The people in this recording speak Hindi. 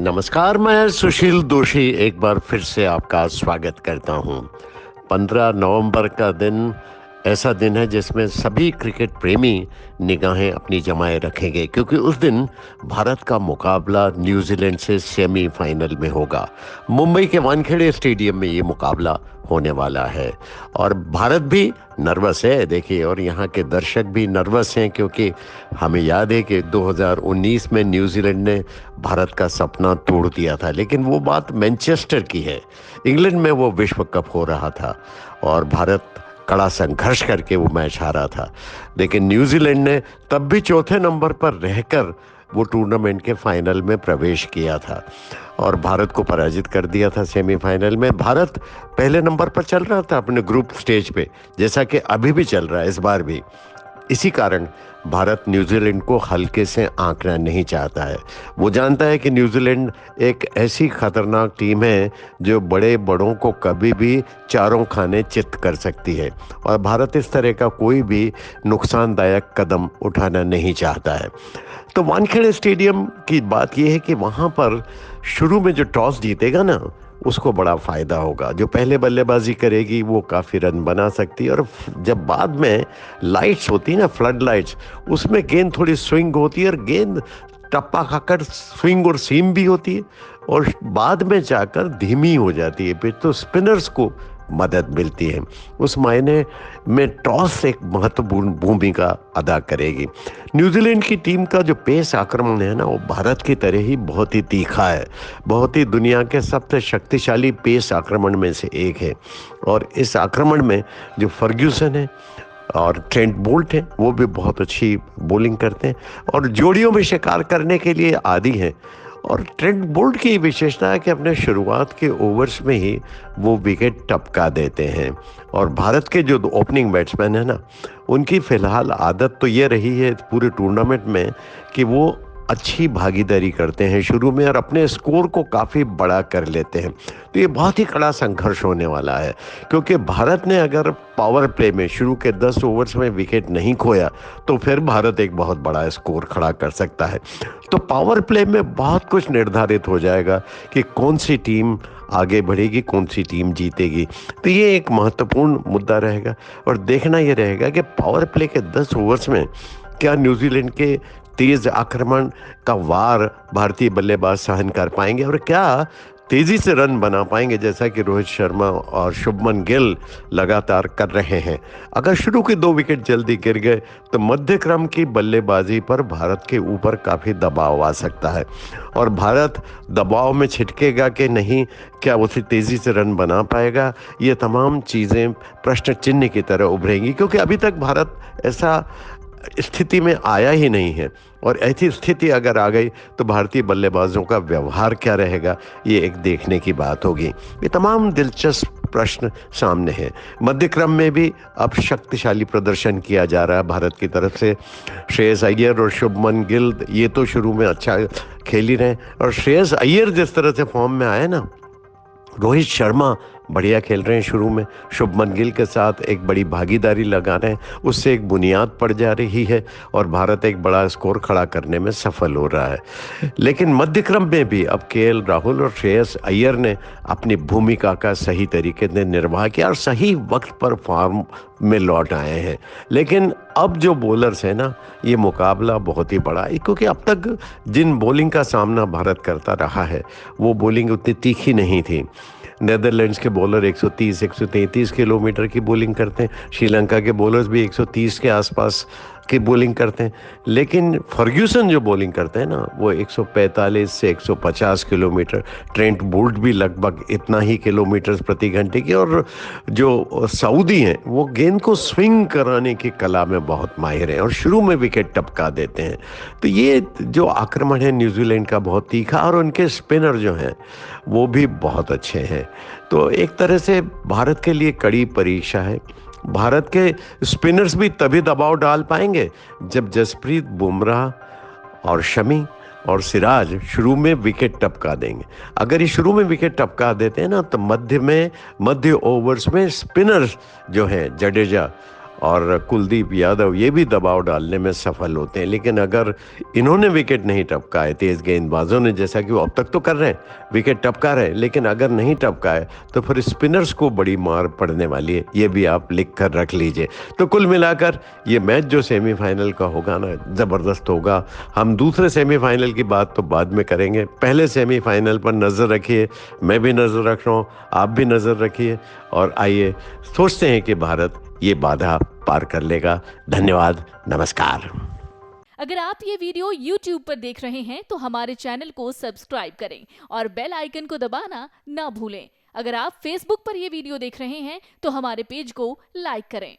नमस्कार, मैं सुशील दोषी एक बार फिर से आपका स्वागत करता हूं। 15 नवंबर का दिन ऐसा दिन है जिसमें सभी क्रिकेट प्रेमी निगाहें अपनी जमाए रखेंगे, क्योंकि उस दिन भारत का मुकाबला न्यूजीलैंड से सेमीफाइनल में होगा। मुंबई के वानखेड़े स्टेडियम में ये मुकाबला होने वाला है और भारत भी नर्वस है, देखिए, और यहाँ के दर्शक भी नर्वस हैं, क्योंकि हमें याद है कि 2019 में न्यूजीलैंड ने भारत का सपना तोड़ दिया था, लेकिन वो बात मैनचेस्टर की है। इंग्लैंड में वो विश्व कप हो रहा था और भारत कड़ा संघर्ष करके वो मैच हारा था, लेकिन न्यूजीलैंड ने तब भी चौथे नंबर पर रहकर वो टूर्नामेंट के फाइनल में प्रवेश किया था और भारत को पराजित कर दिया था सेमीफाइनल में। भारत पहले नंबर पर चल रहा था अपने ग्रुप स्टेज पे, जैसा कि अभी भी चल रहा है इस बार भी। इसी कारण भारत न्यूजीलैंड को हल्के से आंकना नहीं चाहता है। वो जानता है कि न्यूजीलैंड एक ऐसी खतरनाक टीम है जो बड़े बड़ों को कभी भी चारों खाने चित कर सकती है और भारत इस तरह का कोई भी नुकसानदायक कदम उठाना नहीं चाहता है। तो वानखेड़े स्टेडियम की बात यह है कि वहाँ पर शुरू में जो टॉस जीतेगा ना, उसको बड़ा फ़ायदा होगा। जो पहले बल्लेबाजी करेगी वो काफ़ी रन बना सकती है और जब बाद में लाइट्स होती है ना, फ्लड लाइट्स, उसमें गेंद थोड़ी स्विंग होती है और गेंद टप्पा खाकर स्विंग और सीम भी होती है और बाद में जाकर धीमी हो जाती है पिच, तो स्पिनर्स को मदद मिलती है। उस मायने में टॉस एक महत्वपूर्ण भूमिका अदा करेगी। न्यूजीलैंड की टीम का जो पेस आक्रमण है ना, वो भारत की तरह ही बहुत ही तीखा है, बहुत ही दुनिया के सबसे शक्तिशाली पेस आक्रमण में से एक है। और इस आक्रमण में जो फर्ग्यूसन है और ट्रेंट बोल्ट है, वो भी बहुत अच्छी बॉलिंग करते हैं और जोड़ियों में शिकार करने के लिए आदी हैं। और ट्रेंट बोल्ट की विशेषता है कि अपने शुरुआत के ओवर्स में ही वो विकेट टपका देते हैं। और भारत के जो ओपनिंग बैट्समैन है ना, उनकी फ़िलहाल आदत तो ये रही है पूरे टूर्नामेंट में कि वो अच्छी भागीदारी करते हैं शुरू में और अपने स्कोर को काफ़ी बड़ा कर लेते हैं। तो ये बहुत ही कड़ा संघर्ष होने वाला है, क्योंकि भारत ने अगर पावर प्ले में शुरू के 10 ओवर्स में विकेट नहीं खोया तो फिर भारत एक बहुत बड़ा स्कोर खड़ा कर सकता है। तो पावर प्ले में बहुत कुछ निर्धारित हो जाएगा कि कौन सी टीम आगे बढ़ेगी, कौन सी टीम जीतेगी। तो ये एक महत्वपूर्ण मुद्दा रहेगा और देखना ये रहेगा कि पावर प्ले के 10 ओवर्स में क्या न्यूजीलैंड के तेज आक्रमण का वार भारतीय बल्लेबाज सहन कर पाएंगे और क्या तेजी से रन बना पाएंगे, जैसा कि रोहित शर्मा और शुभमन गिल लगातार कर रहे हैं। अगर शुरू के 2 विकेट जल्दी गिर गए तो मध्य क्रम की बल्लेबाजी पर भारत के ऊपर काफ़ी दबाव आ सकता है और भारत दबाव में छिटकेगा कि नहीं, क्या उसे तेज़ी से रन बना पाएगा, ये तमाम चीज़ें प्रश्न चिन्ह की तरह उभरेंगी, क्योंकि अभी तक भारत ऐसा स्थिति में आया ही नहीं है। और ऐसी स्थिति अगर आ गई तो भारतीय बल्लेबाजों का व्यवहार क्या रहेगा, ये एक देखने की बात होगी। ये तमाम दिलचस्प प्रश्न सामने हैं। मध्य क्रम में भी अब शक्तिशाली प्रदर्शन किया जा रहा है भारत की तरफ से। श्रेयस अय्यर और शुभमन गिल ये तो शुरू में अच्छा खेल ही रहे, और श्रेयस अय्यर जिस तरह से फॉर्म में आए ना, रोहित शर्मा बढ़िया खेल रहे हैं शुरू में, शुभमन गिल के साथ एक बड़ी भागीदारी लगा रहे हैं, उससे एक बुनियाद पड़ जा रही है और भारत एक बड़ा स्कोर खड़ा करने में सफल हो रहा है। लेकिन मध्य क्रम में भी अब केएल राहुल और श्रेयस अय्यर ने अपनी भूमिका का सही तरीके से निर्वाह किया और सही वक्त पर फॉर्म में लौट आए हैं। लेकिन अब जो बॉलर्स हैं ना, ये मुकाबला बहुत ही बड़ा है, क्योंकि अब तक जिन बॉलिंग का सामना भारत करता रहा है वो बॉलिंग उतनी तीखी नहीं थी। नेदरलैंड्स के बॉलर 130-133 किलोमीटर की बॉलिंग करते हैं, श्रीलंका के बॉलर्स भी 130 के आसपास की बॉलिंग करते हैं, लेकिन फर्ग्यूसन जो बॉलिंग करते हैं ना, वो 145 से 150 किलोमीटर, ट्रेंट बोल्ट भी लगभग इतना ही किलोमीटर प्रति घंटे की, और जो सऊदी हैं वो गेंद को स्विंग कराने की कला में बहुत माहिर हैं और शुरू में विकेट टपका देते हैं। तो ये जो आक्रमण है न्यूजीलैंड का बहुत तीखा, और उनके स्पिनर जो हैं वो भी बहुत अच्छे हैं। तो एक तरह से भारत के लिए कड़ी परीक्षा है। भारत के स्पिनर्स भी तभी दबाव डाल पाएंगे जब जसप्रीत बुमराह और शमी और सिराज शुरू में विकेट टपका देंगे। अगर ये शुरू में विकेट टपका देते हैं ना, तो मध्य ओवर्स में स्पिनर्स जो हैं जडेजा और कुलदीप यादव ये भी दबाव डालने में सफल होते हैं। लेकिन अगर इन्होंने विकेट नहीं टपकाए, तेज गेंदबाजों ने, जैसा कि वो अब तक तो कर रहे हैं, विकेट टपका रहे हैं, लेकिन अगर नहीं टपकाए तो फिर स्पिनर्स को बड़ी मार पड़ने वाली है। ये भी आप लिख कर रख लीजिए। तो कुल मिलाकर ये मैच जो सेमीफाइनल का होगा ना, ज़बरदस्त होगा। हम दूसरे सेमीफाइनल की बात तो बाद में करेंगे, पहले सेमीफाइनल पर नज़र रखिए। मैं भी नज़र रख रहा हूँ, आप भी नज़र रखिए, और आइए सोचते हैं कि भारत ये बाधा पार कर लेगा। धन्यवाद, नमस्कार। अगर आप ये वीडियो YouTube पर देख रहे हैं तो हमारे चैनल को सब्सक्राइब करें और बेल आइकन को दबाना ना भूलें। अगर आप Facebook पर ये वीडियो देख रहे हैं तो हमारे पेज को लाइक करें।